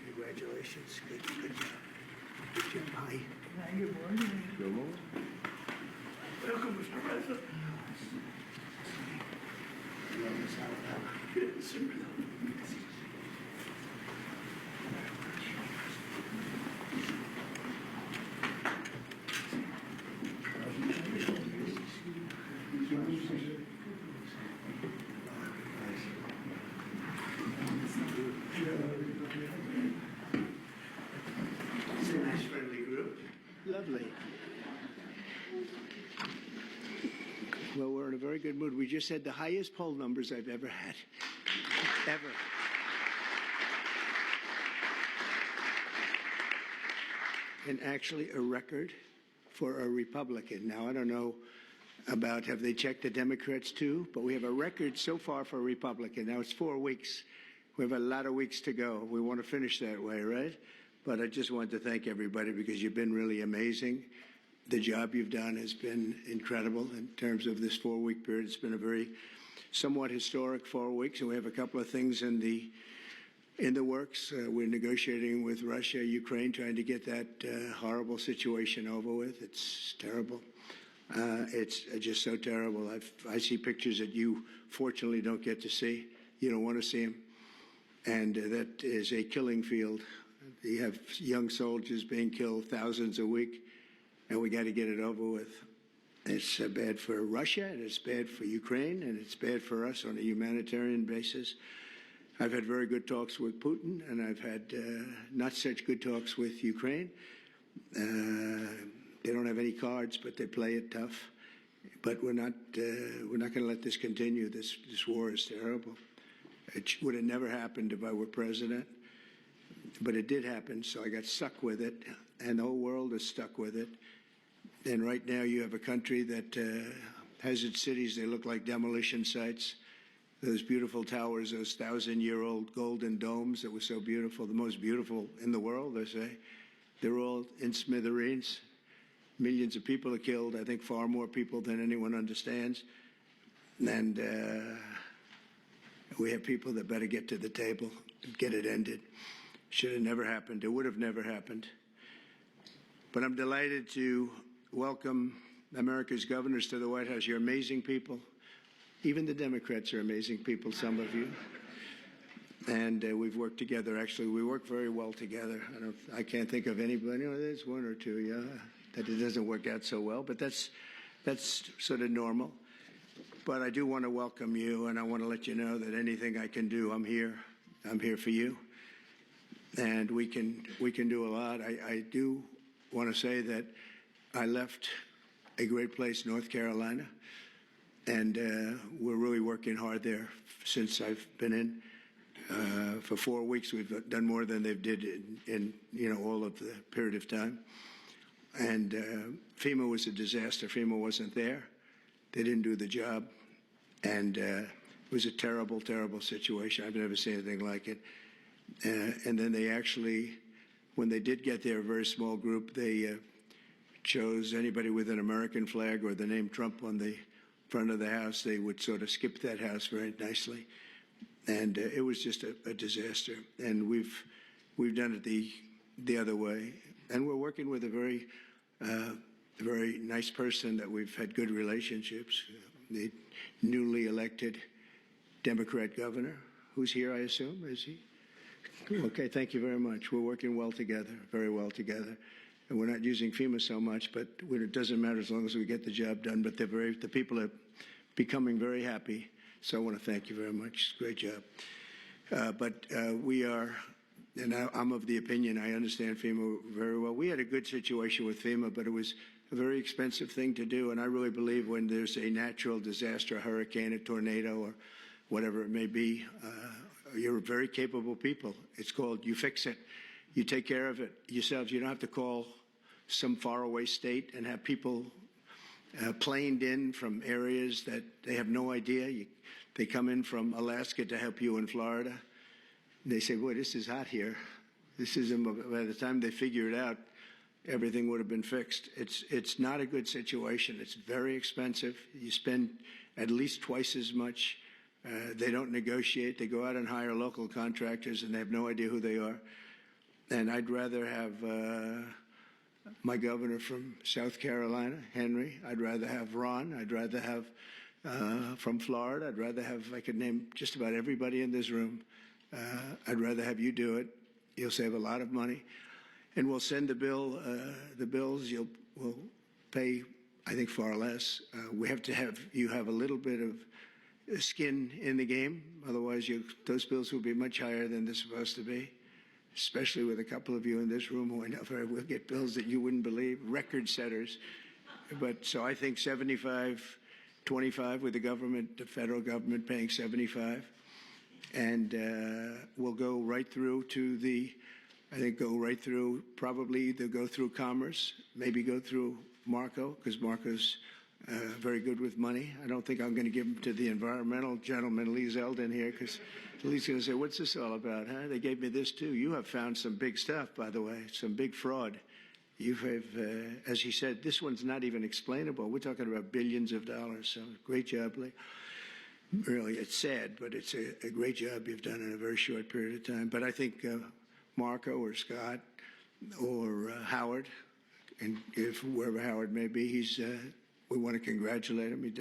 Congratulations. Good job. Good job. Hi. Good morning. Good morning. Welcome, Mr. President. Good, sir. It's a nice friendly group. Lovely. Well, we're in a very good mood. We just had the highest poll numbers I've ever had. Ever. And actually a record for a Republican. Now, I don't know about, have they checked the Democrats too? But we have a record so far for a Republican. Now it's 4 weeks. We have a lot of weeks to go. We want to finish that way, right? But I just want to thank everybody because you've been really amazing. The job you've done has been incredible in terms of this 4-week period. It's been a very somewhat historic 4 weeks, and we have a couple of things in the works. We're negotiating with Russia, Ukraine, trying to get that horrible situation over with. It's terrible. It's just so terrible. I see pictures that you fortunately don't get to see. You don't want to see them. And that is a killing field. You have young soldiers being killed, thousands a week, and we got to get it over with. It's bad for Russia, and it's bad for Ukraine, and it's bad for us on a humanitarian basis. I've had very good talks with Putin, and I've had not such good talks with Ukraine. They don't have any cards, but they play it tough. But we're not going to let this continue. This war is terrible. It would have never happened if I were president, but it did happen, so I got stuck with it, and the whole world is stuck with it. And right now you have a country that has its cities, they look like demolition sites. Those beautiful towers, those 1,000-year-old golden domes that were so beautiful, the most beautiful in the world, they say, they're all in smithereens. Millions of people are killed, I think far more people than anyone understands. And we have people that better get to the table and get it ended. Should have never happened. It would have never happened. But I'm delighted to welcome America's governors to the White House. You're amazing people. Even the Democrats are amazing people, some of you. And we've worked together. Actually, we work very well together. I can't think of anybody. There's one or two, yeah, that it doesn't work out so well. But that's sort of normal. But I do want to welcome you, and I want to let you know that anything I can do, I'm here. I'm here for you. And we can do a lot. I do want to say that I left a great place, North Carolina, and we're really working hard there since I've been in. For 4 weeks, we've done more than they've did in all of the period of time. And FEMA was a disaster. FEMA wasn't there. They didn't do the job. And it was a terrible, terrible situation. I've never seen anything like it. And then they actually, when they did get there, a very small group, they chose anybody with an American flag or the name Trump on the front of the house. They would sort of skip that house very nicely. And it was just a disaster. And we've done it the other way. And we're working with a very nice person that we've had good relationships, the newly elected Democrat governor, who's here, I assume, is he? Okay, thank you very much. We're working well together, very well together. And we're not using FEMA so much, but it doesn't matter as long as we get the job done. But the people are becoming very happy. So I want to thank you very much. Great job. We are, and I'm of the opinion, I understand FEMA very well. We had a good situation with FEMA, but it was a very expensive thing to do. And I really believe when there's a natural disaster, a hurricane, a tornado, or whatever it may be, you're very capable people. It's called you fix it. You take care of it yourselves. You don't have to call some faraway state and have people planed in from areas that they have no idea. They come in from Alaska to help you in Florida. And they say, boy, this is hot here. This isn't, by the time they figure it out, everything would have been fixed. It's not a good situation. It's very expensive. You spend at least twice as much They don't negotiate. They go out and hire local contractors, and they have no idea who they are. And I'd rather have my governor from South Carolina, Henry. I'd rather have Ron. I'd rather have from Florida. I'd rather have, I could name just about everybody in this room. I'd rather have you do it. You'll save a lot of money. And we'll send the bills. We'll pay, I think, far less. We have to have you have a little bit of skin in the game. Otherwise, those bills will be much higher than they're supposed to be, especially with a couple of you in this room who I know will get bills that you wouldn't believe, record setters. But so I think 75-25 with the government, the federal government paying 75. And we'll go right through to probably either go through Commerce, maybe go through Marco, because Marco's very good with money. I don't think I'm going to give him to the environmental gentleman, Lee Zeldin here, because Lee's going to say, what's this all about, huh? They gave me this too. You have found some big stuff, by the way, some big fraud. You have, as he said, this one's not even explainable. We're talking about billions of dollars, so great job, Lee. Really, it's sad, but it's a great job you've done in a very short period of time. But I think Marco or Scott or Howard, and if wherever Howard may be, we want to congratulate him. It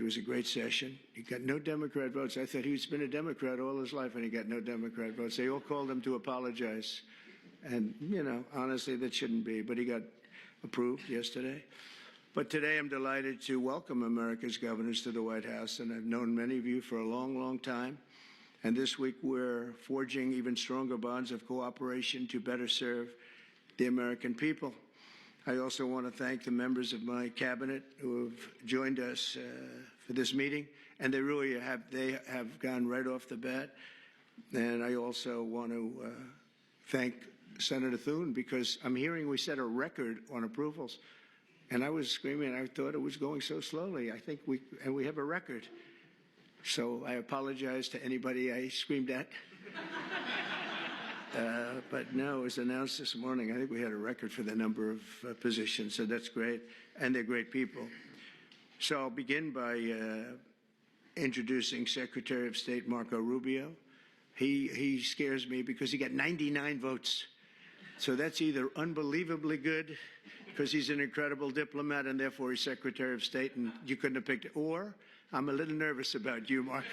was a great session. He got no Democrat votes. I thought he's been a Democrat all his life, and he got no Democrat votes. They all called him to apologize. And, honestly, that shouldn't be. But he got approved yesterday. But today I'm delighted to welcome America's governors to the White House, and I've known many of you for a long, long time. And this week we're forging even stronger bonds of cooperation to better serve the American people. I also want to thank the members of my cabinet who have joined us for this meeting, and they have gone right off the bat. And I also want to thank Senator Thune, because I'm hearing we set a record on approvals. And I was screaming, I thought it was going so slowly. I think we have a record. So I apologize to anybody I screamed at. But no, it was announced this morning. I think we had a record for the number of positions, so that's great. And they're great people. So I'll begin by introducing Secretary of State Marco Rubio. He scares me because he got 99 votes. So that's either unbelievably good, because he's an incredible diplomat and therefore he's Secretary of State and you couldn't have picked it, or I'm a little nervous about you, Marco.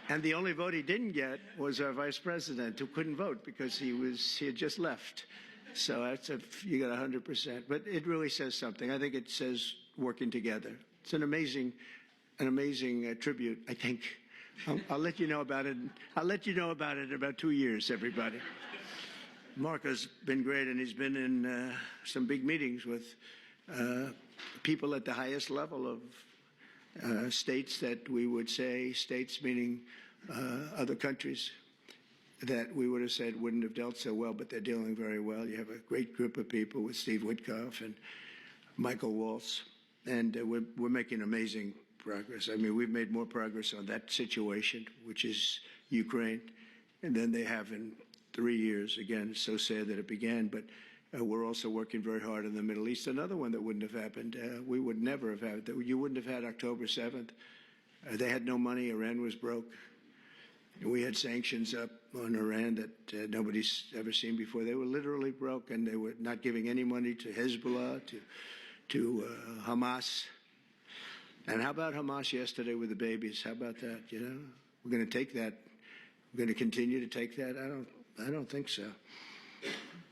And the only vote he didn't get was our Vice President, who couldn't vote because he had just left. So you got 100%. But it really says something. I think it says working together. It's an amazing tribute, I think. I'll let you know about it. I'll let you know about it in about 2 years, everybody. Marco's been great, and he's been in some big meetings with people at the highest level of states that we would say, states meaning other countries that we would have said wouldn't have dealt so well, but they're dealing very well. You have a great group of people with Steve Witkoff and Michael Waltz, and we're making amazing progress. I mean, we've made more progress on that situation, which is Ukraine, and then they have in 3 years. Again, it's so sad that it began, but we're also working very hard in the Middle East. Another one that wouldn't have happened. We would never have had that. You wouldn't have had October 7th. They had no money. Iran was broke. We had sanctions up on Iran that nobody's ever seen before. They were literally broke, and they were not giving any money to Hezbollah, to Hamas. And how about Hamas yesterday with the babies? How about that? We're going to take that. We're going to continue to take that. I don't think so.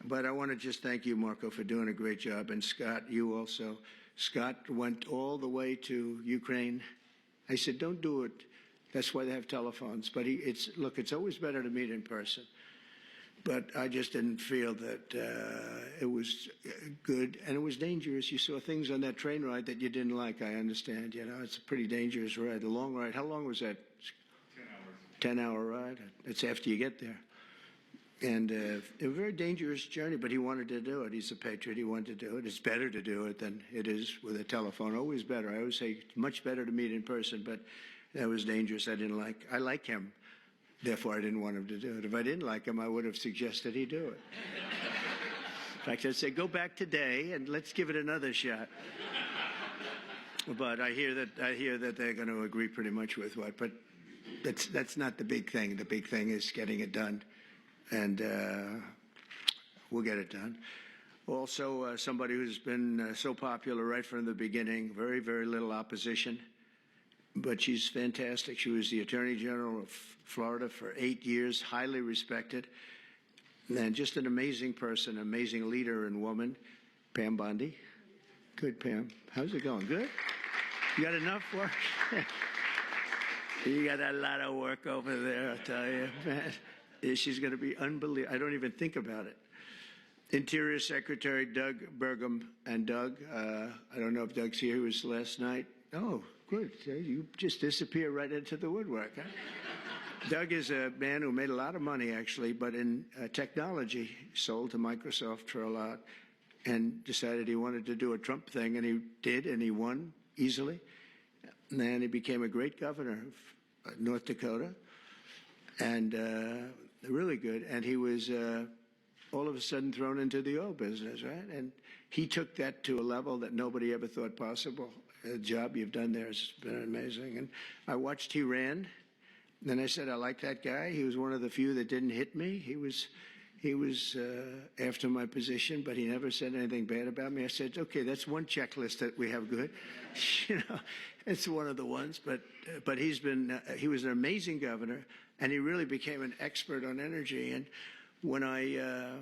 But I want to just thank you, Marco, for doing a great job. And Scott, you also. Scott went all the way to Ukraine. I said, don't do it. That's why they have telephones. But it's always better to meet in person. But I just didn't feel that it was good. And it was dangerous. You saw things on that train ride that you didn't like, I understand. It's a pretty dangerous ride, a long ride. How long was that? 10 hours. 10-hour ride. It's after you get there. And a very dangerous journey, but he wanted to do it. He's a patriot. He wanted to do it. It's better to do it than it is with a telephone. Always better. I always say it's much better to meet in person, but that was dangerous. I like him. Therefore, I didn't want him to do it. If I didn't like him, I would have suggested he do it. In fact, I'd say, go back today and let's give it another shot. But I hear that they're going to agree pretty much with what. But that's not the big thing. The big thing is getting it done, and we'll get it done. Also, somebody who's been so popular right from the beginning, very, very little opposition, but she's fantastic. She was the Attorney General of Florida for 8 years, highly respected, and just an amazing person, amazing leader and woman, Pam Bondi. Good, Pam. How's it going? Good? You got enough work? You got a lot of work over there, I tell you, man. She's going to be unbelievable. I don't even think about it. Interior Secretary Doug Burgum. And Doug, I don't know if Doug's here. He was last night. Oh, good. You just disappear right into the woodwork, huh? Doug is a man who made a lot of money, actually, but in technology, sold to Microsoft for a lot, and decided he wanted to do a Trump thing, and he did, and he won easily. And then he became a great governor of North Dakota, and really good. And he was all of a sudden thrown into the oil business, right? And he took that to a level that nobody ever thought possible. The job you've done there has been amazing. And I watched he ran. Then I said, I like that guy. He was one of the few that didn't hit me. He was after my position, but he never said anything bad about me. I said, okay, that's one checklist that we have good. You know, it's one of the ones. But he was an amazing governor, and he really became an expert on energy. And when I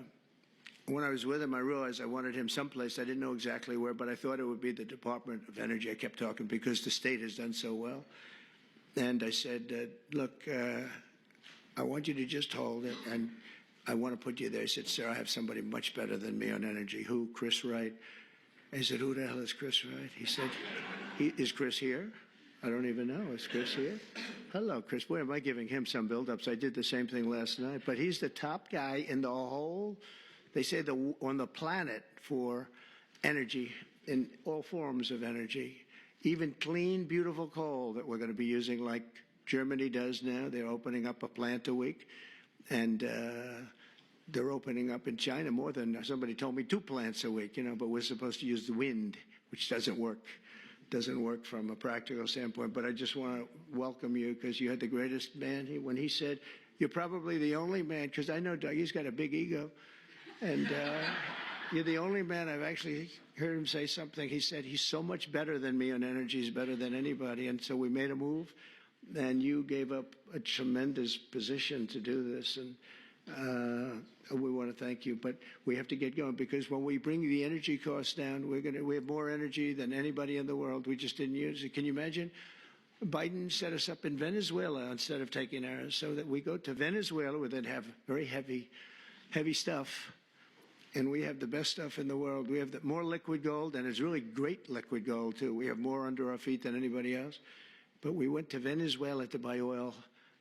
was with him, I realized I wanted him someplace. I didn't know exactly where, but I thought it would be the Department of Energy. I kept talking because the state has done so well. And I said, look, I want you to just hold it, and I want to put you there. He said, sir, I have somebody much better than me on energy. Who? Chris Wright. I said, who the hell is Chris Wright? He said, is Chris here? I don't even know. Is Chris here? Hello, Chris. Boy, am I giving him some build-ups. I did the same thing last night. But he's the top guy in the whole, they say, on the planet for energy, in all forms of energy. Even clean, beautiful coal that we're going to be using like Germany does now. They're opening up a plant a week. And they're opening up in China more than, somebody told me, 2 plants a week, you know, but we're supposed to use the wind, which doesn't work. Doesn't work from a practical standpoint. But I just want to welcome you because you had the greatest man. When he said, you're probably the only man, because I know Doug, he's got a big ego. And you're the only man I've actually heard him say something. He said, he's so much better than me on energy. He's better than anybody. And so we made a move. And you gave up a tremendous position to do this, and we want to thank you. But we have to get going because when we bring the energy costs down, we have more energy than anybody in the world. We just didn't use it. Can you imagine? Biden set us up in Venezuela instead of taking ours, so that we go to Venezuela where they'd have very heavy stuff, and we have the best stuff in the world. We have more liquid gold, and it's really great liquid gold too. We have more under our feet than anybody else. But we went to Venezuela to buy oil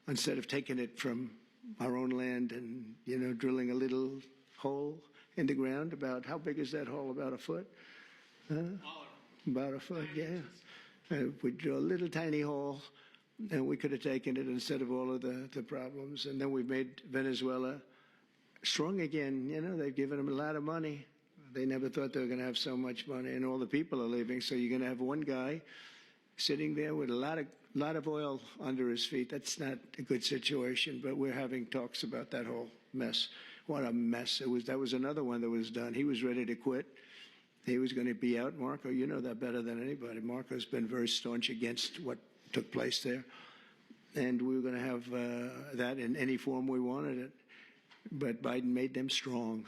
instead of taking it from our own land and, you know, drilling a little hole in the ground. About how big is that hole? About a foot? About a foot, yeah. We drill a little tiny hole, and we could have taken it instead of all of the problems. And then we made Venezuela strong again. You know, they've given them a lot of money. They never thought they were going to have so much money, and all the people are leaving. So you're going to have one guy sitting there with a lot of oil under his feet. That's not a good situation, but we're having talks about that whole mess. What a mess. That was another one that was done. He was ready to quit. He was going to be out. Marco, you know that better than anybody. Marco's been very staunch against what took place there. And we were going to have that in any form we wanted it. But Biden made them strong.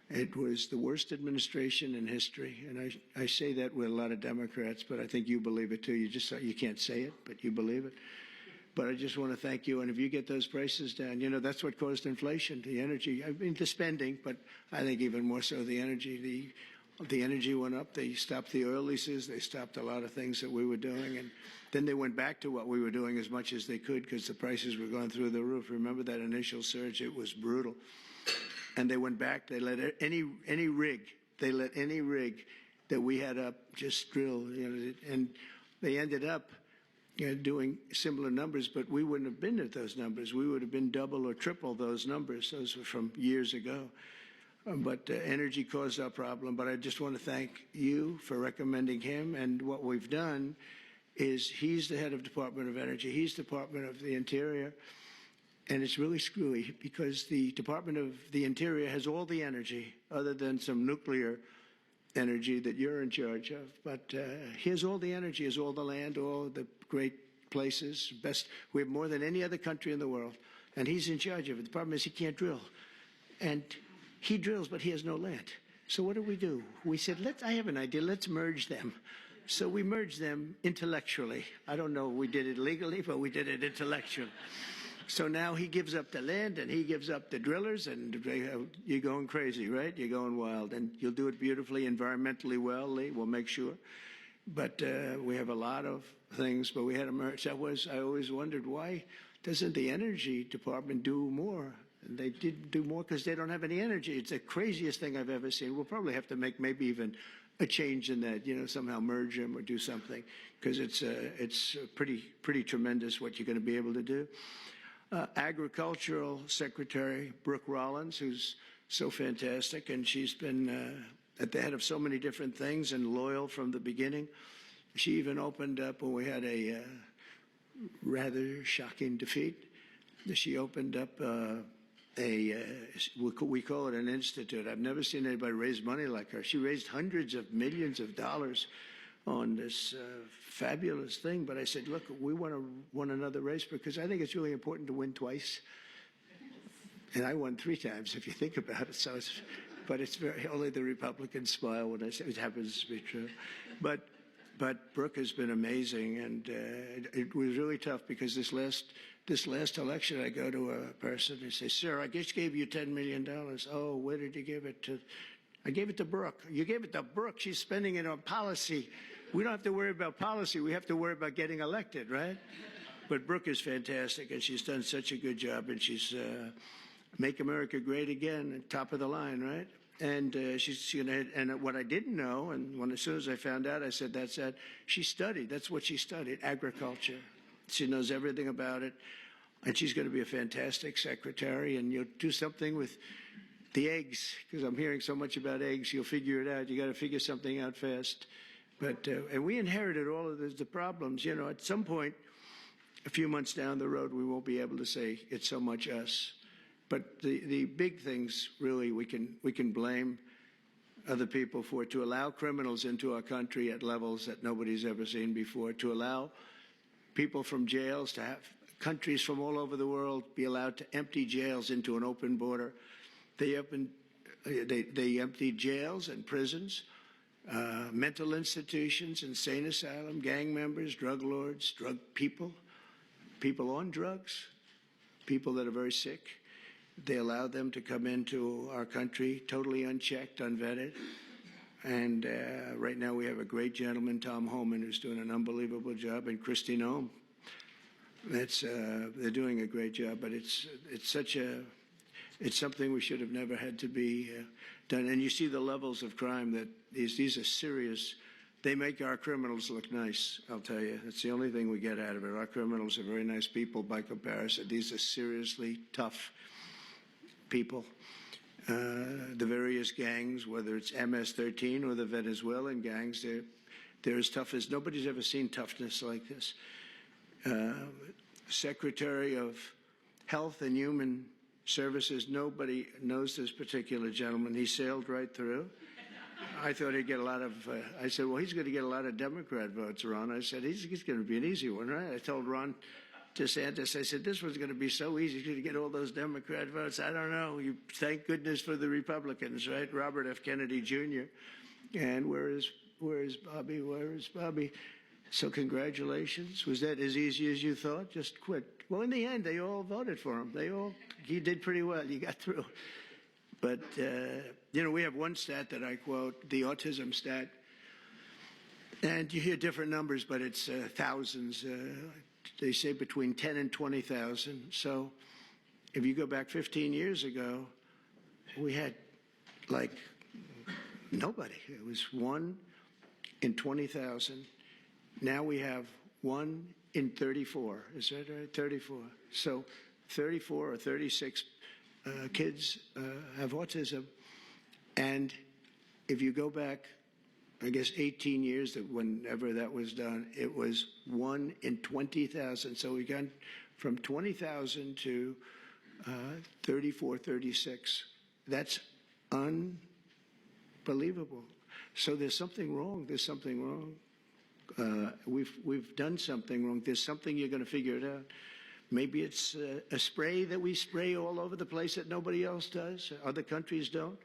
It was the worst administration in history, and I say that with a lot of Democrats, but I think you believe it too. You can't say it, but you believe it. But I just want to thank you, and if you get those prices down, you know, that's what caused inflation, the energy. I mean, the spending, but I think even more so the energy. The energy went up. They stopped the oil leases. They stopped a lot of things that we were doing, and then they went back to what we were doing as much as they could because the prices were going through the roof. Remember that initial surge? It was brutal. And they went back. They let any rig. They let any rig that we had up just drill. You know, and they ended up doing similar numbers, but we wouldn't have been at those numbers. We would have been double or triple those numbers. Those were from years ago. but energy caused our problem. But I just want to thank you for recommending him. And what we've done is he's the head of Department of Energy. He's Department of the Interior. And it's really screwy because the Department of the Interior has all the energy other than some nuclear energy that you're in charge of. But he has all the energy, has all the land, all the great places. Best, we have more than any other country in the world. And he's in charge of it. The problem is he can't drill. And he drills, but he has no land. So what do? We said, I have an idea, let's merge them. So we merged them intellectually. I don't know if we did it legally, but we did it intellectually. So now he gives up the land and he gives up the drillers, and you're going crazy, right? You're going wild, and you'll do it beautifully, environmentally well, Lee. We'll make sure. But we have a lot of things, but we had a merge. I always wondered, why doesn't the Energy Department do more? And they did do more because they don't have any energy. It's the craziest thing I've ever seen. We'll probably have to make maybe even a change in that, somehow merge them or do something, because it's pretty tremendous what you're going to be able to do. Agricultural Secretary Brooke Rollins, who's so fantastic, and she's been at the head of so many different things and loyal from the beginning. She even opened up when we had a rather shocking defeat. She opened up we call it an institute. I've never seen anybody raise money like her. She raised hundreds of millions of dollars on this fabulous thing. But I said, look, we want to win another race because I think it's really important to win twice. And I won 3 times, if you think about it. So but it's only the Republicans smile when I say it happens to be true. But Brooke has been amazing, and it was really tough because this last election, I go to a person and say, sir, I just gave you $10 million. Oh, where did you give it to? I gave it to Brooke. You gave it to Brooke. She's spending it on policy. We don't have to worry about policy. We have to worry about getting elected, right? But Brooke is fantastic, and she's done such a good job, and she's make America great again, top of the line, right? And she's going to, and what I didn't know, and as soon as I found out, I said, that's that. She studied, that's what she studied, agriculture. She knows everything about it, and she's going to be a fantastic secretary, and you'll do something with the eggs, because I'm hearing so much about eggs. You'll figure it out. You got to figure something out fast. But and we inherited all of the problems. At some point, a few months down the road, we won't be able to say it's so much us. But the big things, really, we can blame other people for, to allow criminals into our country at levels that nobody's ever seen before, to allow people from jails to have countries from all over the world be allowed to empty jails into an open border. They emptied jails and prisons, mental institutions, insane asylum, gang members, drug lords, drug people on drugs, people that are very sick. They allowed them to come into our country totally unchecked, unvetted. And right now we have a great gentleman, Tom Homan, who's doing an unbelievable job, and Christy Noem. They're doing a great job, but it's something we should have never had to be done. And you see the levels of crime that these are serious. They make our criminals look nice, I'll tell you. That's the only thing we get out of it. Our criminals are very nice people by comparison. These are seriously tough people. The various gangs, whether it's MS-13 or the Venezuelan gangs, they're as tough as nobody's ever seen toughness like this. Secretary of Health and Human Services, nobody knows this particular gentleman. He sailed right through. I thought he'd get a lot of, I said, well, he's going to get a lot of Democrat votes, Ron. I said, he's going to be an easy one, right? I told Ron DeSantis, I said, this one's going to be so easy. He's going to get all those Democrat votes. I don't know. Thank goodness for the Republicans, right? Robert F. Kennedy Jr. And where is Bobby? Where is Bobby? So congratulations. Was that as easy as you thought? Just quit. Well, in the end, they all voted for him. He did pretty well. You got through. But, we have one stat that I quote, the autism stat. And you hear different numbers, but it's thousands. They say between 10 and 20,000. So if you go back 15 years ago, we had like nobody. It was 1 in 20,000. Now we have 1 in 34. Is that right? 34. So 34 or 36 kids have autism. And if you go back, I guess 18 years, that whenever that was done, it was 1 in 20,000. So we got from 20,000 to 34, 36. That's unbelievable. So there's something wrong. There's something wrong. We've done something wrong. There's something, you're going to figure it out. Maybe it's a spray that we spray all over the place that nobody else does. Other countries don't.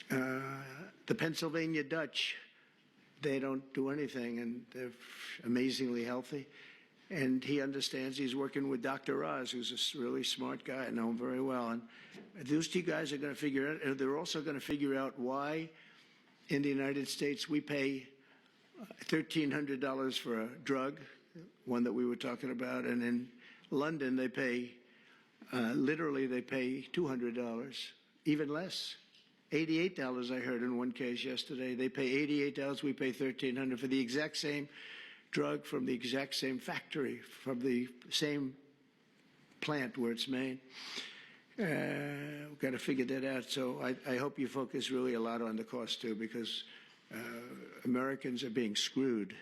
The Pennsylvania Dutch, they don't do anything, and they're amazingly healthy. And he understands. He's working with Dr. Oz, who's a really smart guy. I know him very well. And those two guys are going to figure it out. They're also going to figure out why in the United States we pay $1,300 for a drug, one that we were talking about, and in London they pay, literally they pay $200, even less. $88 I heard in one case yesterday. They pay $88, we pay $1,300 for the exact same drug from the exact same factory, from the same plant where it's made. We've got to figure that out. So I hope you focus really a lot on the cost too, because Americans are being screwed,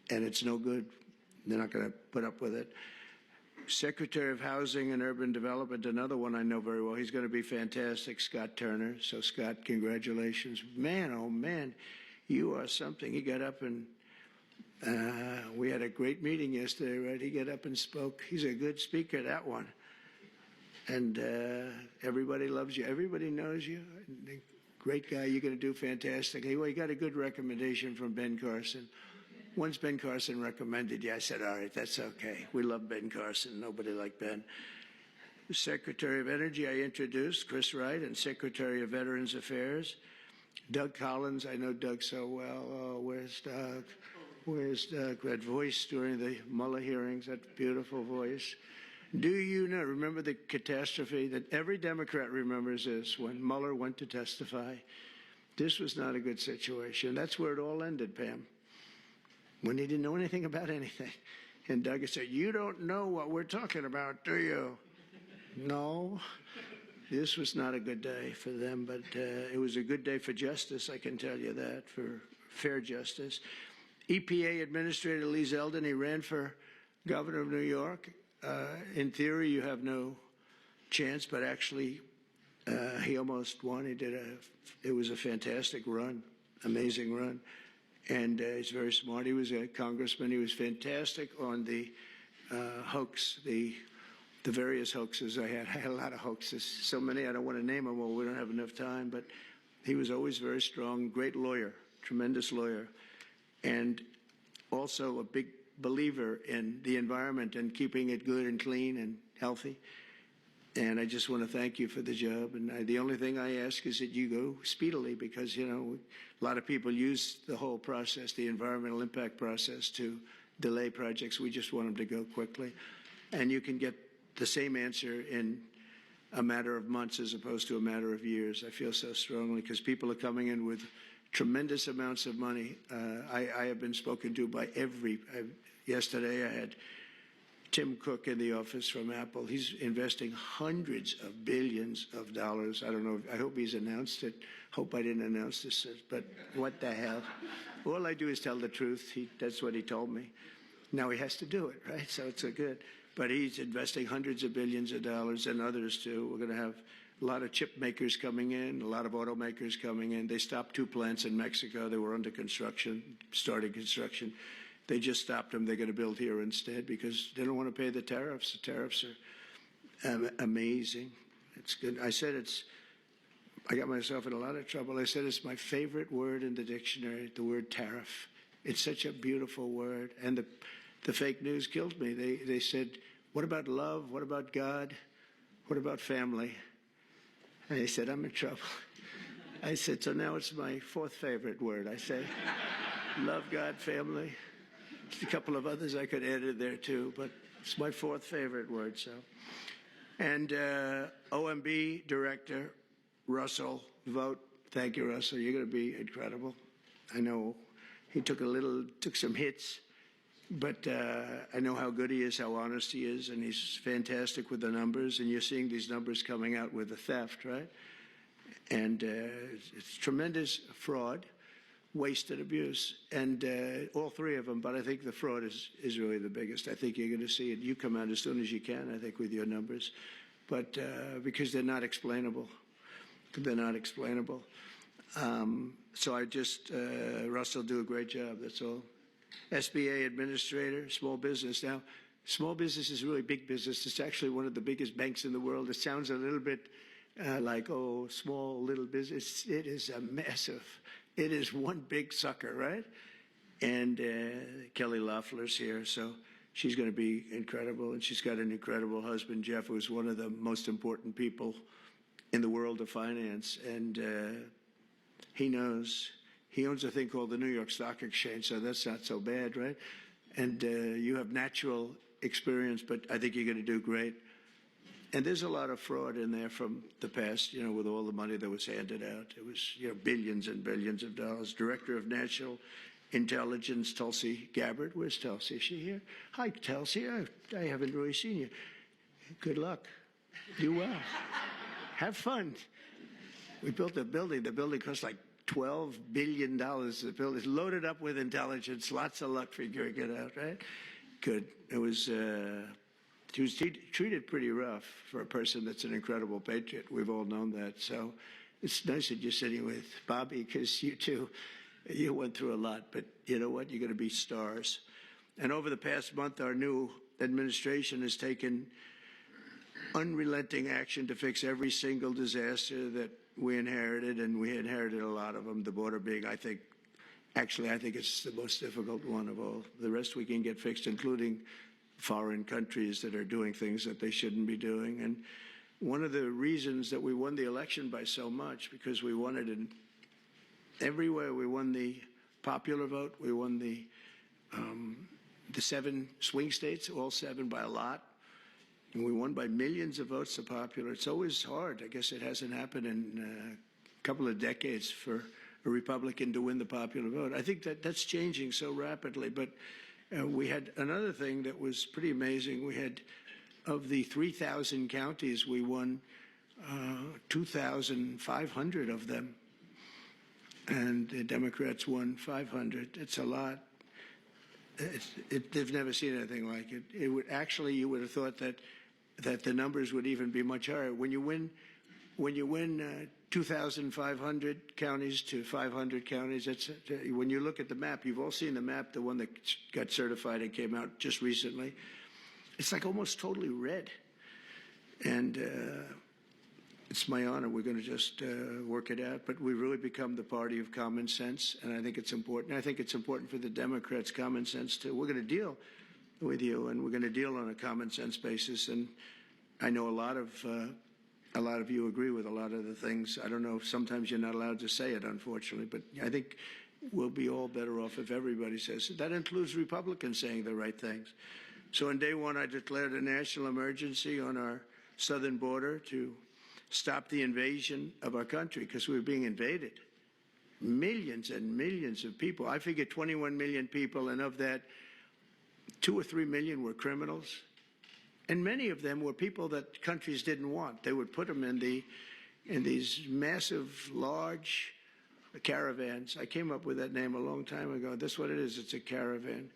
and it's no good. They're not going to put up with it. Secretary of Housing and Urban Development, another one I know very well. He's going to be fantastic, Scott Turner. So, Scott, congratulations. Man, oh, man, you are something. He got up and we had a great meeting yesterday, right? He got up and spoke. He's a good speaker, that one. And everybody loves you. Everybody knows you. Great guy. You're going to do fantastically. Well, you got a good recommendation from Ben Carson. Once Ben Carson recommended you, I said, all right, that's okay. We love Ben Carson. Nobody like Ben. Secretary of Energy, I introduced, Chris Wright, and Secretary of Veterans Affairs, Doug Collins. I know Doug so well. Oh, where's Doug? Where's Doug? That voice during the Mueller hearings, that beautiful voice. Do you know, remember the catastrophe that every Democrat remembers this, when Mueller went to testify? This was not a good situation. That's where it all ended, Pam, when he didn't know anything about anything. And Doug said, you don't know what we're talking about, do you? No. This was not a good day for them, but it was a good day for justice, I can tell you that, for fair justice. EPA Administrator Lee Zeldin, he ran for governor of New York. In theory, you have no chance, but actually, he almost won. It was a fantastic run, amazing run. And he's very smart. He was a congressman. He was fantastic on the hoax, the various hoaxes I had. I had a lot of hoaxes, so many I don't want to name them. Well, we don't have enough time. But he was always very strong, great lawyer, tremendous lawyer, and also a big believer in the environment and keeping it good and clean and healthy. And I just want to thank you for the job. And the only thing I ask is that you go speedily, because, you know, a lot of people use the whole process, the environmental impact process, to delay projects. We just want them to go quickly. And you can get the same answer in a matter of months as opposed to a matter of years. I feel so strongly, because people are coming in with tremendous amounts of money. I have been spoken to by yesterday I had Tim Cook in the office from Apple. He's investing hundreds of billions of dollars. I don't know. I hope he's announced it. Hope I didn't announce this, but what the hell? All I do is tell the truth. That's what he told me. Now he has to do it, right? So it's good. But he's investing hundreds of billions of dollars, and others too. We're going to have a lot of chip makers coming in, a lot of automakers coming in. They stopped 2 plants in Mexico. They were under construction, starting construction. They just stopped them. They're going to build here instead because they don't want to pay the tariffs. The tariffs are amazing. It's good. I got myself in a lot of trouble. I said it's my favorite word in the dictionary, the word tariff. It's such a beautiful word. And the fake news killed me. They said, what about love? What about God? What about family? And I said, I'm in trouble. I said, so now it's my 4th favorite word. I say, love, God, family. A couple of others I could add in there too, but it's my 4th favorite word. So, and OMB Director Russell Vogt, thank you, Russell. You're going to be incredible. I know he took some hits, but I know how good he is, how honest he is, and he's fantastic with the numbers. And you're seeing these numbers coming out with the theft, right? And it's tremendous fraud, waste, and abuse, and all three of them. But I think the fraud is really the biggest. I think you're going to see it. You come out as soon as you can, I think, with your numbers. But because they're not explainable. They're not explainable. So I just, Russell, do a great job, that's all. SBA administrator, small business. Now, small business is really big business. It's actually one of the biggest banks in the world. It sounds a little bit like, oh, small little business. It is a massive, it is one big sucker, right? And Kelly Loeffler's here, so she's going to be incredible. And she's got an incredible husband, Jeff, who's one of the most important people in the world of finance. And he knows. He owns a thing called the New York Stock Exchange, so that's not so bad, right? And you have natural experience, but I think you're going to do great. And there's a lot of fraud in there from the past, you know, with all the money that was handed out. It was, you know, billions and billions of dollars. Director of National Intelligence, Tulsi Gabbard. Where's Tulsi? Is she here? Hi, Tulsi. I haven't really seen you. Good luck. Do well. Have fun. We built a building. The building cost like $12 billion. The building is loaded up with intelligence. Lots of luck figuring it out, right? Good. It was, she was treated pretty rough for a person that's an incredible patriot. We've all known that. So it's nice that you're sitting with Bobby, because you two, you went through a lot. But you know what? You're going to be stars. And over the past month, our new administration has taken unrelenting action to fix every single disaster that we inherited, and we inherited a lot of them, the border being, I think it's the most difficult one of all. The rest we can get fixed, including foreign countries that are doing things that they shouldn't be doing. And one of the reasons that we won the election by so much, because we won it in everywhere. We won the popular vote. We won the 7 swing states, all 7 by a lot. And we won by millions of votes to popular. It's always hard. I guess it hasn't happened in a couple of decades for a Republican to win the popular vote. I think that's changing so rapidly. But we had another thing that was pretty amazing. We had, of the 3,000 counties, we won 2,500 of them. And the Democrats won 500. It's a lot. They've never seen anything like it. It would actually, you would have thought that the numbers would even be much higher. When you win 2,500 counties to 500 counties, when you look at the map, you've all seen the map, the one that got certified and came out just recently. It's like almost totally red. And it's my honor. We're going to just work it out. But we've really become the party of common sense, and I think it's important. I think it's important for the Democrats' common sense too. We're going to deal with you, and we're going to deal on a common sense basis. And I know a lot of you agree with a lot of the things. I don't know. Sometimes you're not allowed to say it, unfortunately. But I think we'll be all better off if everybody says it. That includes Republicans saying the right things. So on day one, I declared a national emergency on our southern border to stop the invasion of our country, because we were being invaded. Millions and millions of people. I figure 21 million people, and of that, 2 or 3 million were criminals. And many of them were people that countries didn't want. They would put them in these massive, large caravans. I came up with that name a long time ago. That's what it is. It's a caravan.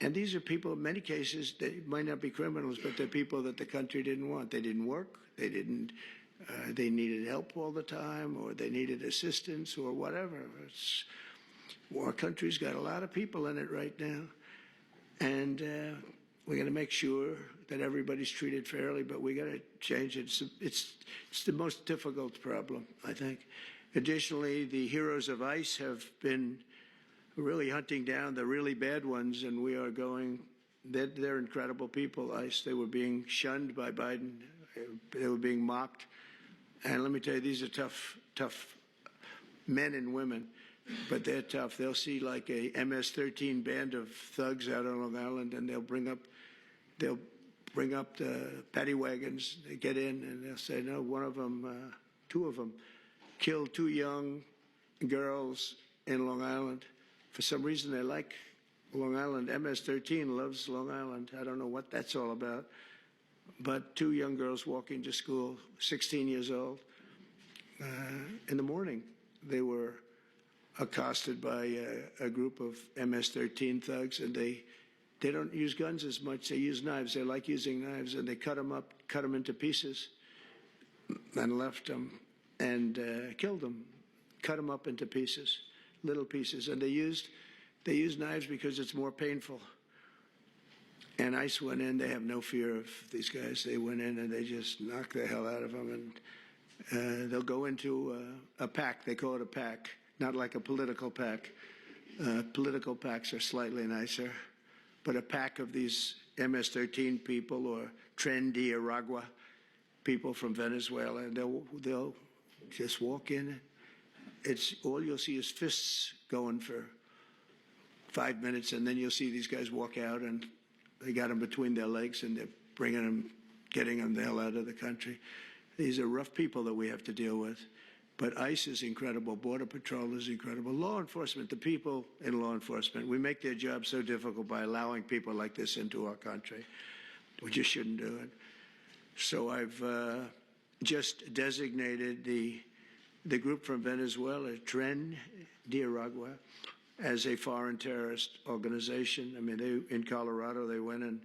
And these are people, in many cases, they might not be criminals, but they're people that the country didn't want. They didn't work. They needed help all the time, or they needed assistance, or whatever. Our country's got a lot of people in it right now. And we're going to make sure that everybody's treated fairly, but we got to change it. It's the most difficult problem, I think. Additionally, the heroes of ICE have been really hunting down the really bad ones, and we are going. They're incredible people. ICE. They were being shunned by Biden. They were being mocked. And let me tell you, these are tough men and women. But they're tough. They'll see like a MS-13 band of thugs out on Long Island, and they'll bring up the paddy wagons. They get in, and they'll say, no, one of them, 2 of them, killed 2 young girls in Long Island. For some reason, they like Long Island. MS-13 loves Long Island. I don't know what that's all about. But 2 young girls walking to school, 16 years old. in the morning, they were accosted by a group of MS-13 thugs, and they don't use guns as much. They use knives. They like using knives, and they cut them up, cut them into pieces, and left them and killed them, cut them up into pieces, little pieces. And they used knives because it's more painful. And ICE went in. They have no fear of these guys. They went in and they just knocked the hell out of them. And they'll go into a pack. They call it a pack, not like a political pack. Political packs are slightly nicer. But a pack of these MS-13 people or Tren de Aragua people from Venezuela, and they'll just walk in. It's all you'll see is fists going for 5 minutes, and then you'll see these guys walk out, and they got them between their legs, and they're bringing them, getting them the hell out of the country. These are rough people that we have to deal with. But ICE is incredible. Border Patrol is incredible. Law enforcement, the people in law enforcement, we make their job so difficult by allowing people like this into our country. We just shouldn't do it. So I've just designated the group from Venezuela, Tren de Aragua, as a foreign terrorist organization. I mean, in Colorado, they went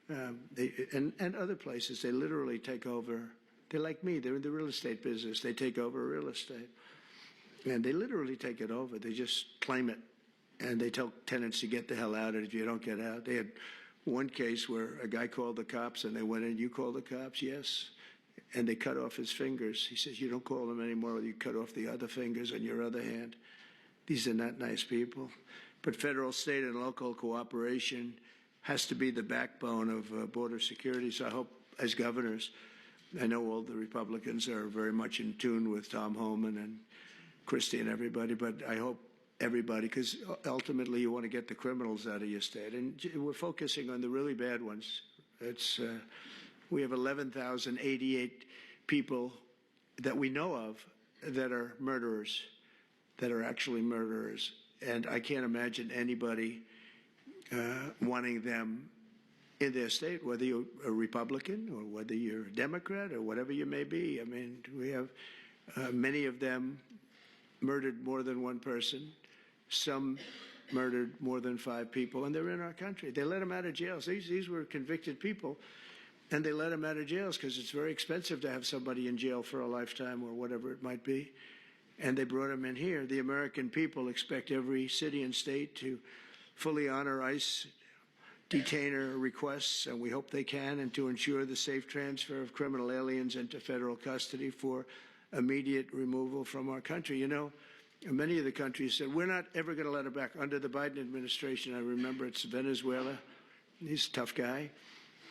and other places, they literally take over. They're like me. They're in the real estate business. They take over real estate. And they literally take it over. They just claim it. And they tell tenants to get the hell out if you don't get out. They had one case where a guy called the cops, and they went in, "You call the cops?" "Yes." And they cut off his fingers. He says, "You don't call them anymore. You cut off the other fingers on your other hand." These are not nice people. But federal, state, and local cooperation has to be the backbone of border security. So I hope, as governors, I know all the Republicans are very much in tune with Tom Homan and Christie and everybody, but I hope everybody, because ultimately you want to get the criminals out of your state. And we're focusing on the really bad ones. We have 11,088 people that we know of that are murderers, that are actually murderers. And I can't imagine anybody wanting them in their state, whether you're a Republican or whether you're a Democrat or whatever you may be. I mean, we have many of them murdered more than one person. Some murdered more than 5 people, and they're in our country. They let them out of jails. These were convicted people, and they let them out of jails because it's very expensive to have somebody in jail for a lifetime or whatever it might be. And they brought them in here. The American people expect every city and state to fully honor ICE detainer requests, and we hope they can, and to ensure the safe transfer of criminal aliens into federal custody for immediate removal from our country. You know, many of the countries said, "We're not ever going to let them back." Under the Biden administration, I remember it's Venezuela. He's a tough guy.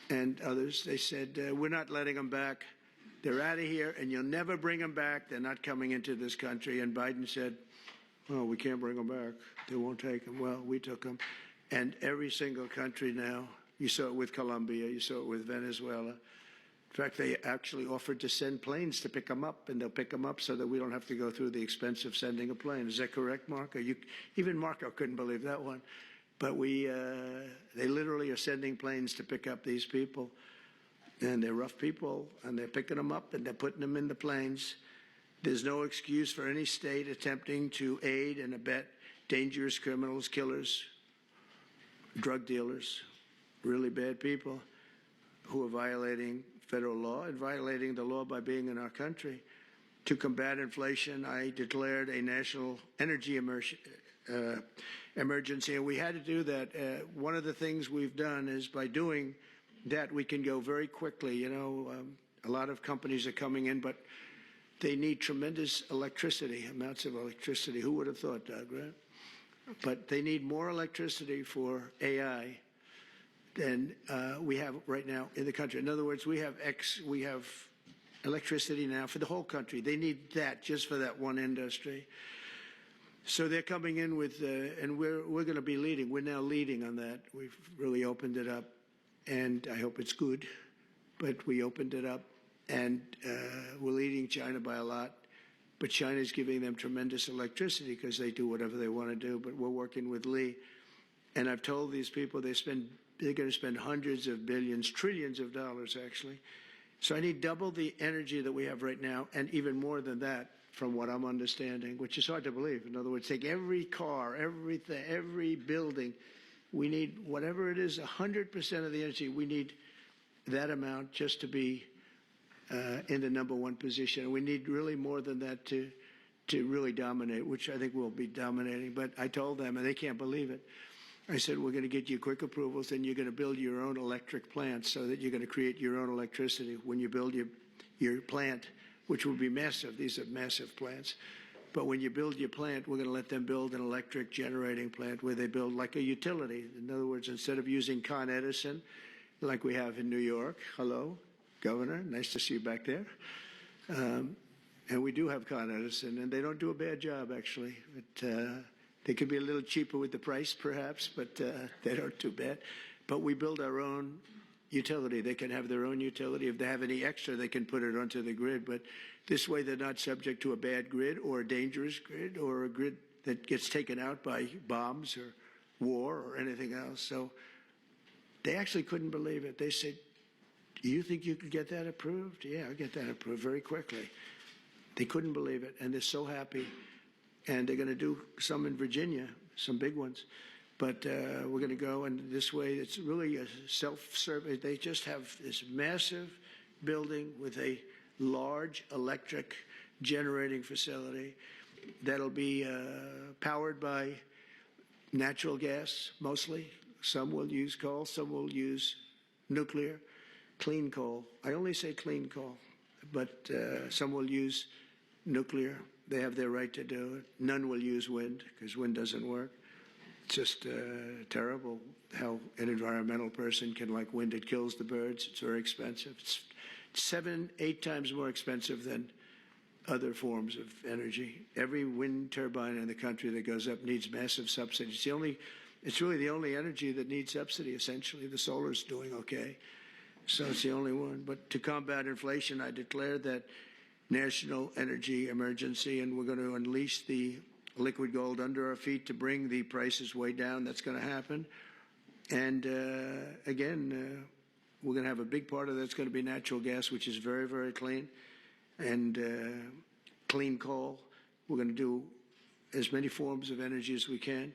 And others, they said, "We're not letting them back. They're out of here, and you'll never bring them back. They're not coming into this country." And Biden said, "Oh, we can't bring them back. They won't take them." Well, we took them. And every single country now, you saw it with Colombia, you saw it with Venezuela. In fact, they actually offered to send planes to pick them up, and they'll pick them up so that we don't have to go through the expense of sending a plane. Is that correct, Marco? Even Marco couldn't believe that one. But they literally are sending planes to pick up these people. And they're rough people, and they're picking them up, and they're putting them in the planes. There's no excuse for any state attempting to aid and abet dangerous criminals, killers, drug dealers, really bad people who are violating federal law and violating the law by being in our country. To combat inflation, I declared a national energy emergency, and we had to do that. One of the things we've done is by doing that, we can go very quickly. You know, a lot of companies are coming in, but they need tremendous electricity, amounts of electricity. Who would have thought, Doug, right? But they need more electricity for AI than we have right now in the country. In other words, we have electricity now for the whole country. They need that just for that one industry. So they're coming in with, and we're going to be leading. We're now leading on that. We've really opened it up, and I hope it's good. But we opened it up, and we're leading China by a lot. But China's giving them tremendous electricity because they do whatever they want to do. But we're working with Lee. And I've told these people they're going to spend hundreds of billions, trillions of dollars, actually. So I need double the energy that we have right now, and even more than that, from what I'm understanding, which is hard to believe. In other words, take every car, everything, every building. We need, whatever it is, 100% of the energy. We need that amount just to be in the #1 position. And we need really more than that to really dominate, which I think we'll be dominating. But I told them, and they can't believe it, I said, we're going to get you quick approvals, and you're going to build your own electric plants so that you're going to create your own electricity when you build your plant, which will be massive. These are massive plants. But when you build your plant, we're going to let them build an electric generating plant where they build like a utility. In other words, instead of using Con Edison, like we have in New York, hello, Governor, nice to see you back there. And we do have Con Edison, and they don't do a bad job, actually. But, they could be a little cheaper with the price, perhaps, but they don't do bad. But we build our own utility. They can have their own utility. If they have any extra, they can put it onto the grid. But this way, they're not subject to a bad grid or a dangerous grid or a grid that gets taken out by bombs or war or anything else. So they actually couldn't believe it. They said, you think you could get that approved? Yeah, I'll get that approved very quickly. They couldn't believe it, and they're so happy. And they're going to do some in Virginia, some big ones. But we're going to go, and this way it's really a self-service. They just have this massive building with a large electric generating facility that'll be powered by natural gas, mostly. Some will use coal, some will use nuclear, clean coal. I only say clean coal, but some will use nuclear. They have their right to do it. None will use wind because wind doesn't work. It's just terrible how an environmental person can like wind. It kills the birds. It's very expensive. It's 7, 8 times more expensive than other forms of energy. Every wind turbine in the country that goes up needs massive subsidies. It's really the only energy that needs subsidy, essentially. The solar's doing okay. So it's the only one. But to combat inflation, I declared that national energy emergency, and we're going to unleash the liquid gold under our feet to bring the prices way down. That's going to happen. And again, we're going to have a big part of that's going to be natural gas, which is very, very clean, and clean coal. We're going to do as many forms of energy as we can.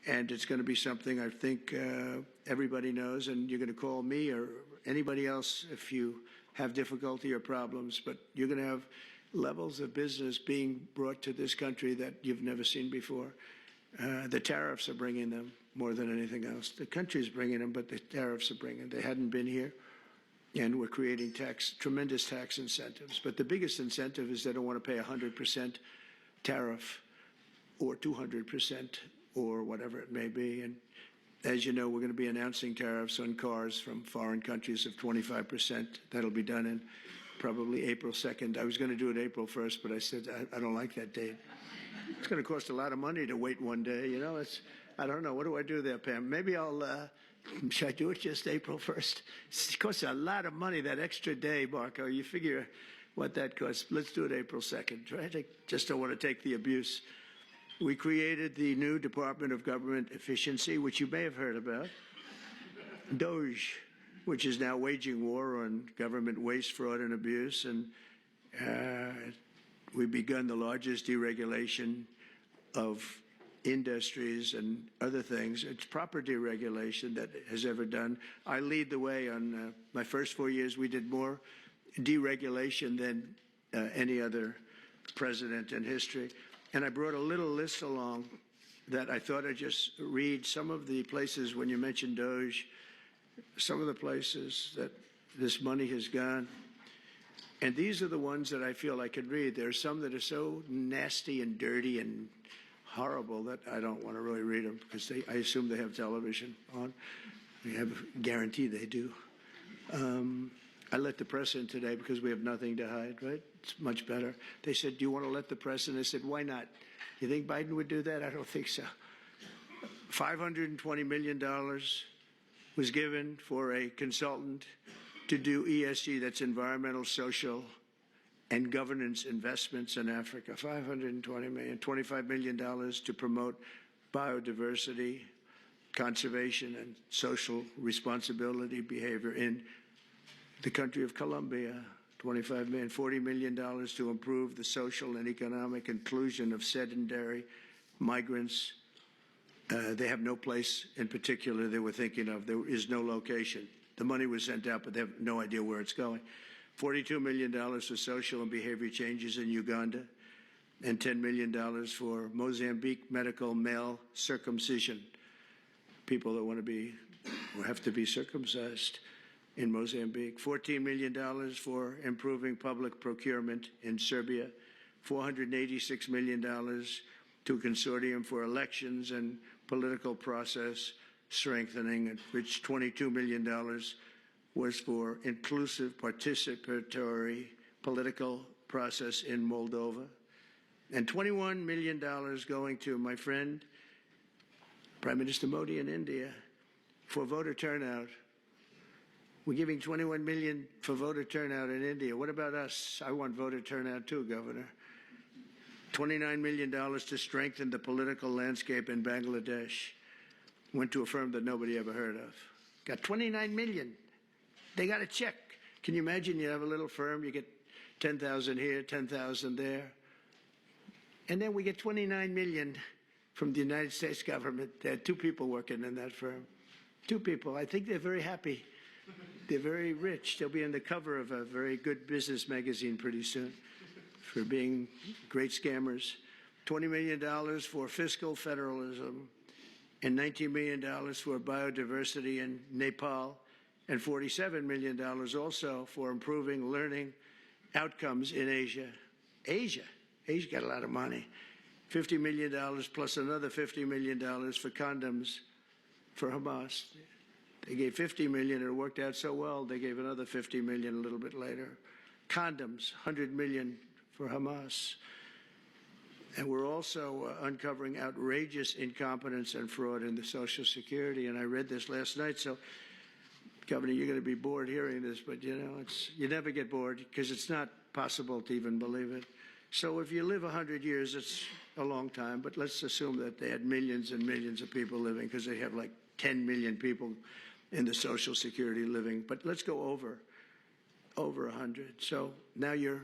And it's going to be something I think everybody knows, and you're going to call me or anybody else if you have difficulty or problems, but you're going to have levels of business being brought to this country that you've never seen before. The tariffs are bringing them more than anything else. The country's bringing them, but the tariffs are bringing them. They hadn't been here, and we're creating tremendous tax incentives. But the biggest incentive is they don't want to pay 100% tariff or 200% or whatever it may be. And as you know, we're going to be announcing tariffs on cars from foreign countries of 25%. That'll be done in probably April 2nd. I was going to do it April 1st, but I said I don't like that date. It's going to cost a lot of money to wait one day. You know, I don't know. What do I do there, Pam? Maybe should I do it just April 1st? It costs a lot of money, that extra day, Marco. You figure what that costs. Let's do it April 2nd, right? I just don't want to take the abuse. We created the new Department of Government Efficiency, which you may have heard about, DOGE, which is now waging war on government waste, fraud, and abuse. And we've begun the largest deregulation of industries and other things. It's proper deregulation that has ever done. I lead the way on my first 4 years. We did more deregulation than any other president in history. And I brought a little list along that I thought I'd just read some of the places when you mentioned DOGE, some of the places that this money has gone. And these are the ones that I feel I could read. There are some that are so nasty and dirty and horrible that I don't want to really read them because I assume they have television on. I have a guarantee they do. I let the press in today because we have nothing to hide, right? It's much better. They said, do you want to let the press in? I said, why not? You think Biden would do that? I don't think so. $520 million was given for a consultant to do ESG, that's environmental, social, and governance investments in Africa. $520 million, $25 million to promote biodiversity, conservation, and social responsibility behavior in the country of Colombia, 25 million, $40 million to improve the social and economic inclusion of sedentary migrants. They have no place in particular they were thinking of. There is no location. The money was sent out, but they have no idea where it's going. $42 million for social and behavior changes in Uganda, and $10 million for Mozambique medical male circumcision. People that want to be, or have to be circumcised in Mozambique. $14 million for improving public procurement in Serbia. $486 million to a consortium for elections and political process strengthening, which $22 million was for inclusive participatory political process in Moldova. And $21 million going to my friend, Prime Minister Modi in India, for voter turnout. We're giving $21 million for voter turnout in India. What about us? I want voter turnout too, Governor. $29 million to strengthen the political landscape in Bangladesh. Went to a firm that nobody ever heard of. Got $29 million. They got a check. Can you imagine you have a little firm, you get 10,000 here, 10,000 there. And then we get $29 million from the United States government. There are 2 people working in that firm. 2 people. I think they're very happy. They're very rich. They'll be on the cover of a very good business magazine pretty soon for being great scammers. $20 million for fiscal federalism, and $19 million for biodiversity in Nepal, and $47 million also for improving learning outcomes in Asia. Asia got a lot of money. $50 million plus another $50 million for condoms for Hamas. They gave $50 million, and it worked out so well, they gave another $50 million a little bit later. Condoms, $100 million for Hamas. And we're also uncovering outrageous incompetence and fraud in the Social Security. And I read this last night, so Governor, you're going to be bored hearing this, but you know, you never get bored because it's not possible to even believe it. So if you live 100 years, it's a long time, but let's assume that they had millions and millions of people living, because they have like 10 million people in the Social Security living. But let's go over 100. So now you're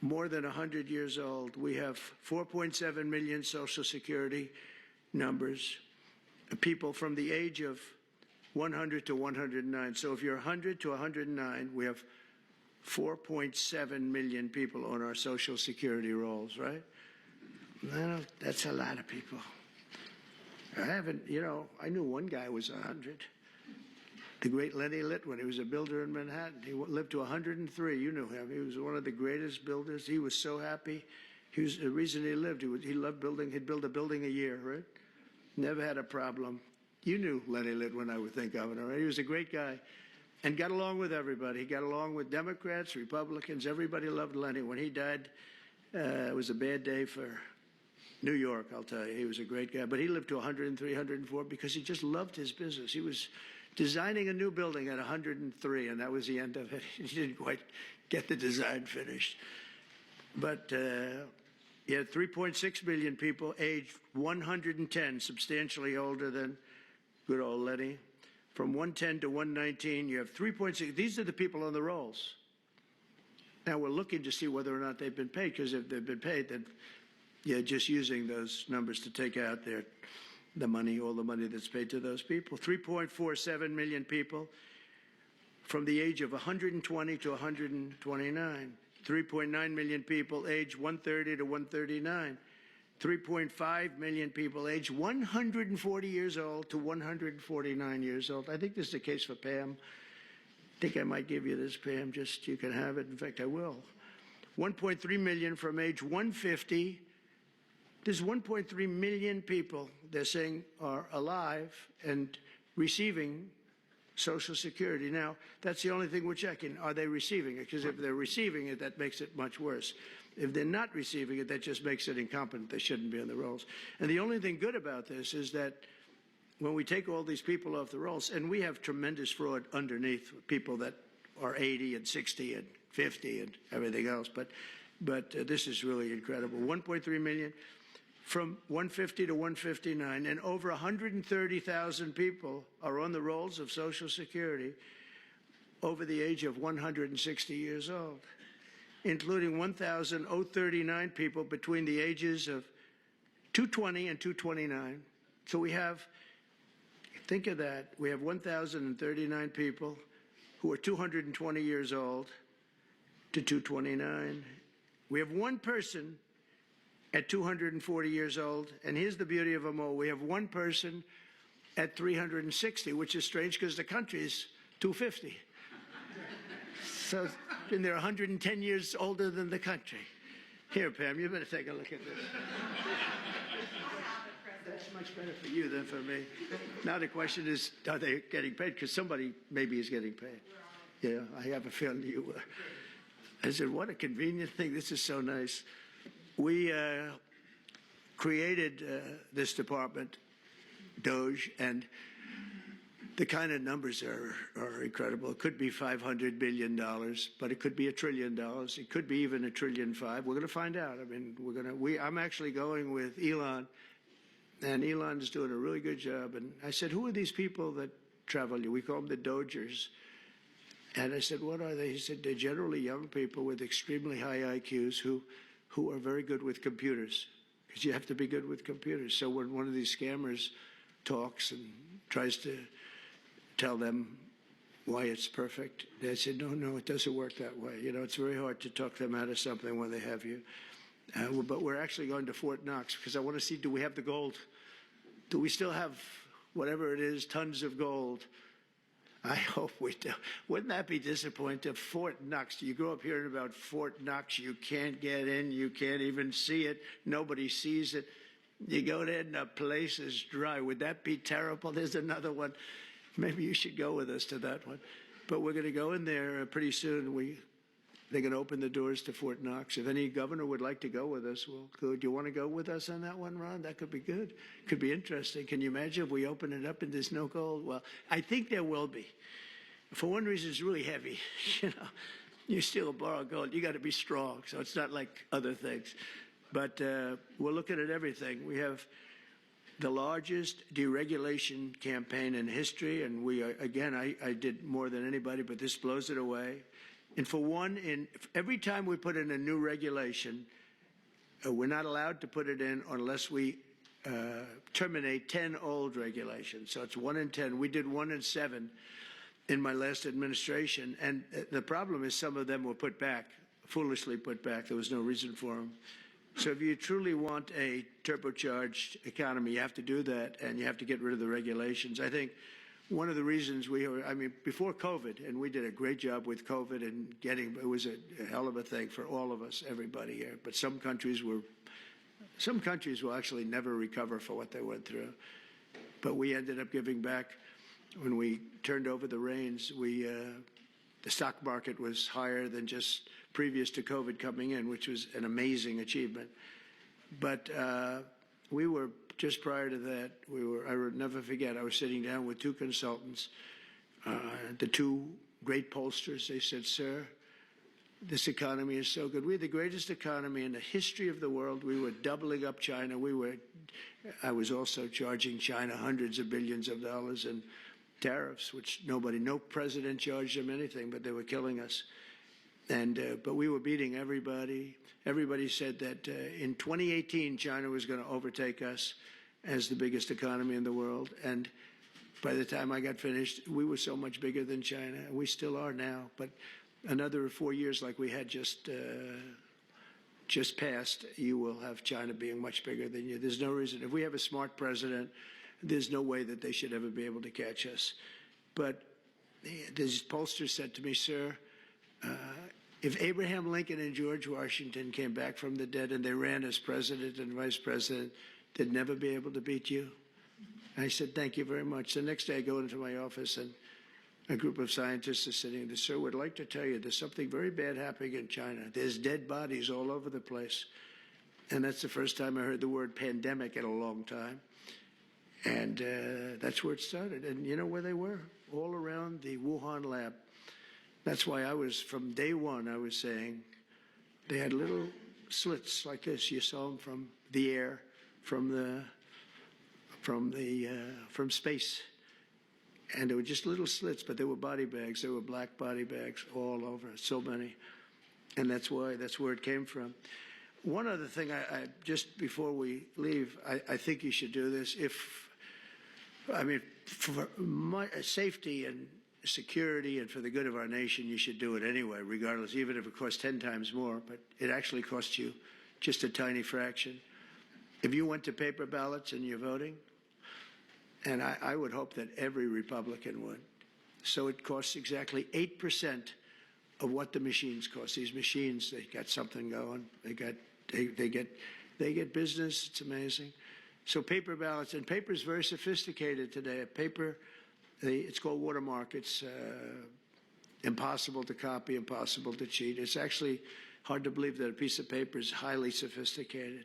more than 100 years old. We have 4.7 million Social Security numbers, people from the age of 100 to 109. So if you're 100 to 109, we have 4.7 million people on our Social Security rolls, right? No, that's a lot of people. I knew one guy was 100. The great Lenny Litwin. He was a builder in Manhattan. He lived to 103. You knew him. He was one of the greatest builders. He was so happy. The reason he lived, he loved building. He'd build a building a year, right? Never had a problem. You knew Lenny Litwin, I would think, Governor, right? He was a great guy and got along with everybody. He got along with Democrats, Republicans. Everybody loved Lenny. When he died, it was a bad day for New York, I'll tell you. He was a great guy. But he lived to 103, 104 because he just loved his business. He was designing a new building at 103, and that was the end of it. He didn't quite get the design finished. But you had 3.6 million people aged 110, substantially older than good old Lenny. From 110 to 119, you have 3.6. These are the people on the rolls. Now we're looking to see whether or not they've been paid, because if they've been paid, then you're just using those numbers to take out the money, all the money that's paid to those people. 3.47 million people from the age of 120 to 129. 3.9 million people aged 130 to 139. 3.5 million people aged 140 years old to 149 years old. I think this is the case for Pam. I think I might give you this, Pam, just you can have it. In fact, I will. 1.3 million from age 150. There's 1.3 million people, they're saying, are alive and receiving Social Security. Now, that's the only thing we're checking. Are they receiving it? Because if they're receiving it, that makes it much worse. If they're not receiving it, that just makes it incompetent. They shouldn't be on the rolls. And the only thing good about this is that when we take all these people off the rolls, and we have tremendous fraud underneath, people that are 80 and 60 and 50 and everything else, but this is really incredible. 1.3 million from 150 to 159, and over 130,000 people are on the rolls of Social Security. over the age of 160 years old, including 1,039 people between the ages of 220 and 229. So we have, think of that, we have 1,039 people who are 220 years old to 229. We have one person at 240 years old, and here's the beauty of them all. We have one person at 360, which is strange because the country is 250. So, and they're 110 years older than the country. Here, Pam, you better take a look at this. That's much better for you than for me. Now the question is, are they getting paid? Because somebody maybe is getting paid. Yeah, I have a feeling you were. I said, what a convenient thing. This is so nice. We created this department, DOGE, and the kind of numbers are incredible. It could be $500 billion, but it could be $1 trillion. It could be even $1.5 trillion. We're going to find out. I mean, I'm actually going with Elon, and Elon is doing a really good job. And I said, who are these people that travel? We call them the Dogers. And I said, what are they? He said, they're generally young people with extremely high IQs who are very good with computers, because you have to be good with computers. So when one of these scammers talks and tries to tell them why it's perfect, they said, no, it doesn't work that way. You know, it's very hard to talk them out of something when they have you. But we're actually going to Fort Knox because I want to see, do we have the gold? Do we still have whatever it is, tons of gold? I hope we do. Wouldn't that be disappointing? Fort Knox. You grow up hearing about Fort Knox. You can't get in. You can't even see it. Nobody sees it. You go there and the place is dry. Would that be terrible? There's another one. Maybe you should go with us to that one. But we're going to go in there pretty soon. They're going to open the doors to Fort Knox. If any governor would like to go with us, well, do you want to go with us on that one, Ron? That could be good. Could be interesting. Can you imagine if we open it up and there's no gold? Well, I think there will be. For one reason, it's really heavy. You know, you steal or borrow gold, you got to be strong. So it's not like other things. But we're looking at everything. We have the largest deregulation campaign in history, and I did more than anybody, but this blows it away. And every time we put in a new regulation, we're not allowed to put it in unless we terminate 10 old regulations. So it's 1 in 10. We did 1 in 7 in my last administration. And the problem is some of them were put back, foolishly put back. There was no reason for them. So if you truly want a turbocharged economy, you have to do that, and you have to get rid of the regulations. I think one of the reasons before COVID, and we did a great job with COVID and it was a hell of a thing for all of us, everybody here. But some countries will actually never recover for what they went through. But we ended up giving back. When we turned over the reins, the stock market was higher than just previous to COVID coming in, which was an amazing achievement. But we were, just prior to that, I would never forget, I was sitting down with 2 consultants, the 2 great pollsters. They said, sir, this economy is so good. We're the greatest economy in the history of the world. We were doubling up China. I was also charging China hundreds of billions of dollars in tariffs, which no president charged them anything, but they were killing us. But we were beating everybody. Everybody said that in 2018, China was going to overtake us as the biggest economy in the world. And by the time I got finished, we were so much bigger than China. And we still are now. But another 4 years like we had just passed, you will have China being much bigger than you. There's no reason. If we have a smart president, there's no way that they should ever be able to catch us. But this pollster said to me, sir, if Abraham Lincoln and George Washington came back from the dead and they ran as president and vice president, they'd never be able to beat you. And I said, thank you very much. The next day I go into my office and a group of scientists are sitting there. Sir, we'd like to tell you there's something very bad happening in China. There's dead bodies all over the place. And that's the first time I heard the word pandemic in a long time. And that's where it started. And you know where they were? All around the Wuhan lab. That's why from day one, I was saying they had little slits like this. You saw them from the air, from space. And they were just little slits, but they were body bags. They were black body bags all over, so many. And that's where it came from. One other thing, I just before we leave, I think you should do this. For my safety and security and for the good of our nation, you should do it anyway, regardless, even if it costs 10 times more, but it actually costs you just a tiny fraction. If you went to paper ballots and you're voting, and I would hope that every Republican would, so it costs exactly 8% of what the machines cost. These machines, they got something going. They get business. It's amazing. So paper ballots, and paper is very sophisticated today. It's called watermark. It's impossible to copy, impossible to cheat. It's actually hard to believe that a piece of paper is highly sophisticated,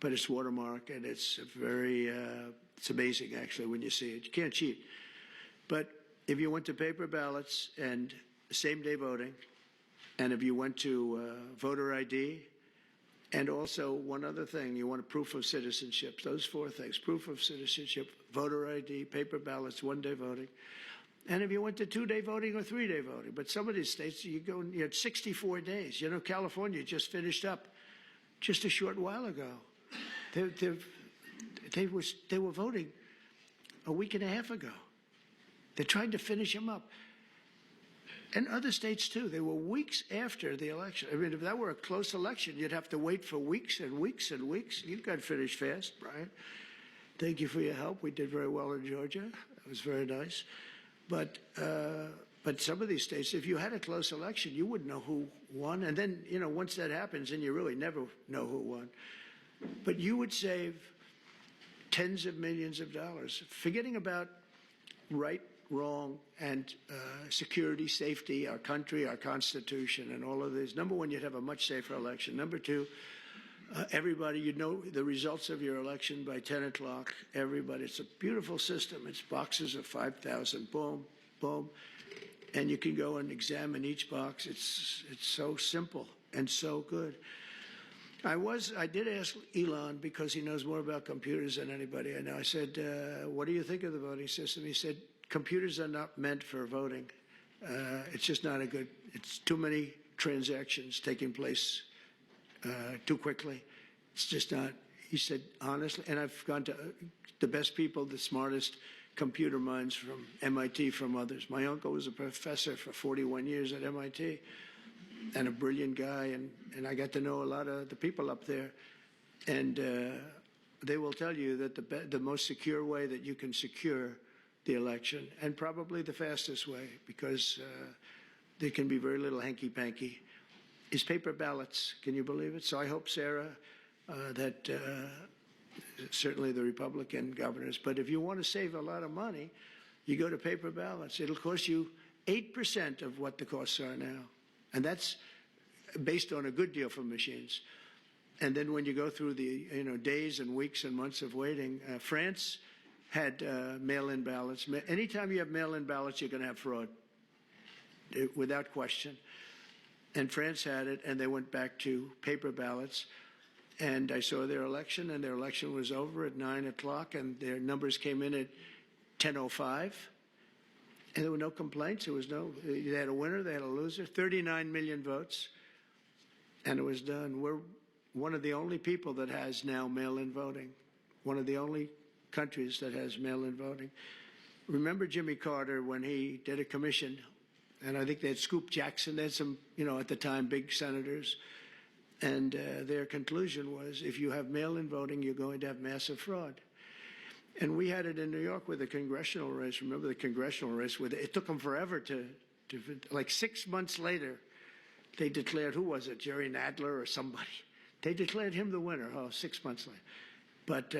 but it's watermark, and it's it's amazing actually when you see it. You can't cheat. But if you went to paper ballots and same-day voting, and if you went to voter ID, and also one other thing, you want a proof of citizenship. Those four things: proof of citizenship, voter ID, paper ballots, one-day voting. And if you went to 2-day voting or 3-day voting, but some of these states, you had 64 days. You know, California just finished up just a short while ago. They were voting a week and a half ago. They're trying to finish them up. And other states, too. They were weeks after the election. I mean, if that were a close election, you'd have to wait for weeks and weeks and weeks. You got finished fast, Brian. Thank you for your help. We did very well in Georgia. It was very nice. But some of these states, if you had a close election, you wouldn't know who won. And then, you know, once that happens, then you really never know who won. But you would save tens of millions of dollars, forgetting about right, wrong, and security, safety, our country, our Constitution, and all of this. Number one, you'd have a much safer election. Number two, everybody, you'd know the results of your election by 10 o'clock. Everybody, it's a beautiful system. It's boxes of 5,000, boom, boom. And you can go and examine each box. It's so simple and so good. I did ask Elon, because he knows more about computers than anybody I know. I said, what do you think of the voting system? He said, computers are not meant for voting. It's just not it's too many transactions taking place too quickly. It's just not, he said, honestly, and I've gone to the best people, the smartest computer minds from MIT, from others. My uncle was a professor for 41 years at MIT and a brilliant guy, and I got to know a lot of the people up there. And they will tell you that the most secure way that you can secure the election, and probably the fastest way, because there can be very little hanky-panky, is paper ballots. Can you believe it? So I hope, Sarah, that certainly the Republican governors, but if you want to save a lot of money, you go to paper ballots. It'll cost you 8% of what the costs are now. And that's based on a good deal for machines. And then when you go through the days and weeks and months of waiting, France had mail-in ballots. Anytime you have mail-in ballots, you're going to have fraud, without question. And France had it, and they went back to paper ballots. And I saw their election, and their election was over at 9 o'clock, and their numbers came in at 10:05. And there were no complaints. They had a winner, they had a loser, 39 million votes, and it was done. We're one of the only people that has now mail-in voting, one of the only countries that has mail-in voting. Remember Jimmy Carter when he did a commission, and I think they had Scoop Jackson, they had some, at the time, big senators, and their conclusion was, if you have mail-in voting, you're going to have massive fraud. And we had it in New York with the congressional race. Remember the congressional race? It took them forever like 6 months later, they declared, who was it, Jerry Nadler or somebody? They declared him the winner, 6 months later. But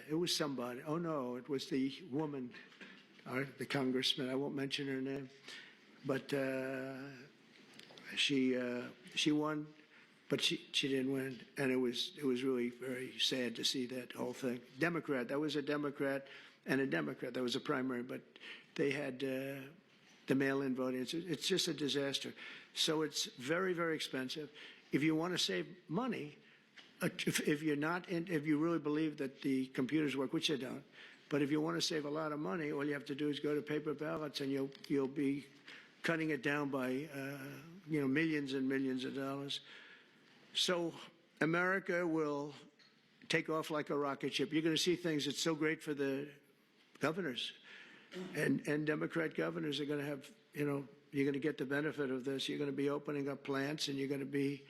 it was somebody. Oh, no, it was the woman, the congressman. I won't mention her name. But she won. But she didn't win, and it was really very sad to see that whole thing. Democrat, that was a Democrat, and a Democrat, that was a primary, but they had the mail-in voting. It's just a disaster. So it's very, very expensive. If you want to save money, if you really believe that the computers work, which they don't, But if you want to save a lot of money, all you have to do is go to paper ballots, and you'll be cutting it down by millions and millions of dollars. So America will take off like a rocket ship. You're going to see things that's so great for the governors, and Democrat governors are going to have, you're going to get the benefit of this. You're going to be opening up plants, and you're going to be,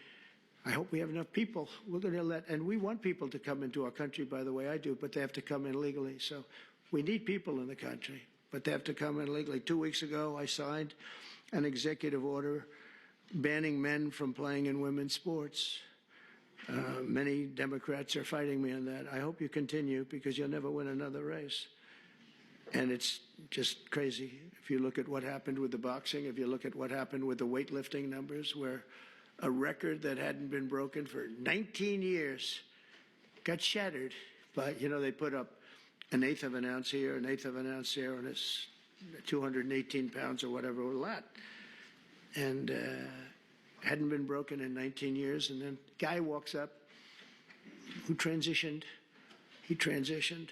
I hope we have enough people. We're going to and we want people to come into our country, by the way, I do, but they have to come in legally. So we need people in the country, but they have to come in legally. 2 weeks ago, I signed an executive order banning men from playing in women's sports. Many Democrats are fighting me on that. I hope you continue, because you'll never win another race. And it's just crazy. If you look at what happened with the boxing, if you look at what happened with the weightlifting numbers, where a record that hadn't been broken for 19 years got shattered. But, they put up an eighth of an ounce here, an eighth of an ounce there, and it's 218 pounds or whatever, a lot. And hadn't been broken in 19 years. And then a guy walks up who transitioned. He transitioned,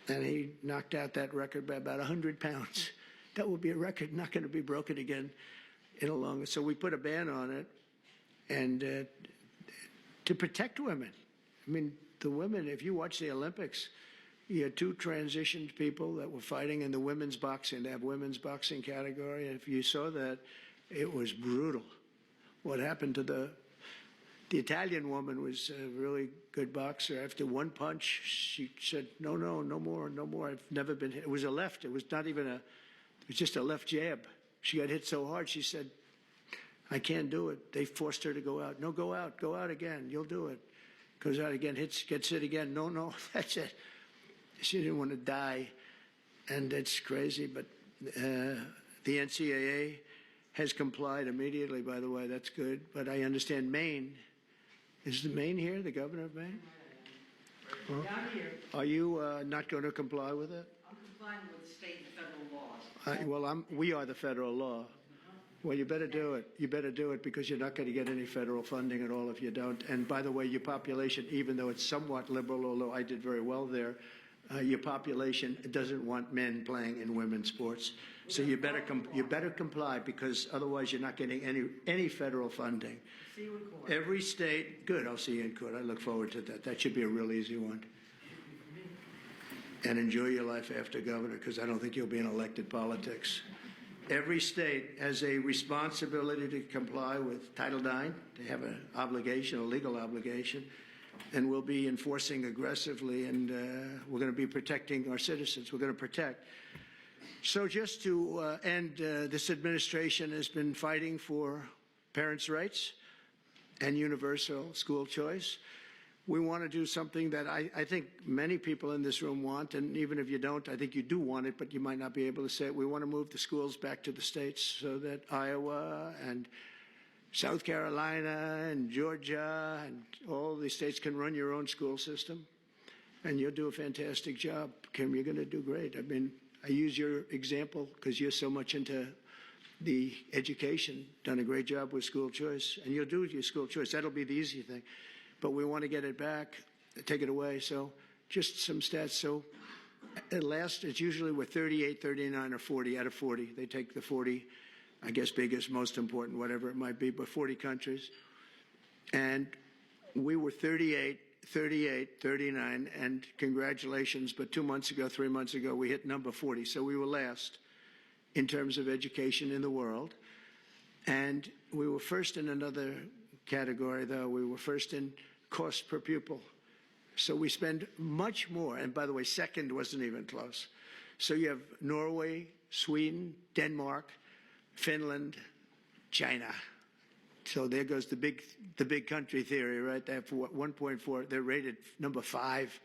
and he knocked out that record by about 100 pounds. That will be a record not going to be broken again in a long. So we put a ban on it, and to protect women. I mean, the women, if you watch the Olympics, you had two transitioned people that were fighting in the women's boxing. They have women's boxing category. And if you saw that, it was brutal. What happened to the Italian woman was a really good boxer. After one punch, she said, no more. I've never been hit. It was a left. It was not even it was just a left jab. She got hit so hard, she said, I can't do it. They forced her to go out. No, go out again. You'll do it. Goes out again, gets hit again. No, that's it. She didn't want to die, and it's crazy. But the NCAA has complied immediately, by the way. That's good. But I understand Maine. Is the Maine here, the governor of Maine? Huh? I'm here. Are you not going to comply with it? I'm complying with state and federal laws. We are the federal law. Well, you better do it. You better do it, because you're not going to get any federal funding at all if you don't. And by the way, your population, even though it's somewhat liberal, although I did very well there, your population doesn't want men playing in women's sports. So you better comply, because otherwise you're not getting any federal funding. See you in court. Every state, good. I'll see you in court. I look forward to that. That should be a real easy one. And enjoy your life after governor, because I don't think you'll be in elected politics. Every state has a responsibility to comply with Title IX. They have an obligation, a legal obligation, and we'll be enforcing aggressively, and we're going to be protecting our citizens. We're going to protect. So just to end, this administration has been fighting for parents' rights and universal school choice. We want to do something that I think many people in this room want, and even if you don't, I think you do want it, but you might not be able to say it. We want to move the schools back to the states, so that Iowa and South Carolina and Georgia and all these states can run your own school system. And you'll do a fantastic job, Kim. You're going to do great. I mean, I use your example because you're so much into the education, done a great job with school choice, and you'll do your school choice. That'll be the easy thing. But we want to get it back, take it away. So just some stats. So at last, it's usually we're 38, 39, or 40 out of 40. They take the 40, I guess, biggest, most important, whatever it might be, but 40 countries. And we were 38, 39, and congratulations, but 2 months ago, 3 months ago, we hit number 40. So we were last in terms of education in the world. And we were first in another category, though. We were first in cost per pupil. So we spend much more. And by the way, second wasn't even close. So you have Norway, Sweden, Denmark, Finland, China. So there goes the big country theory, right? They have 1.4. They're rated number 5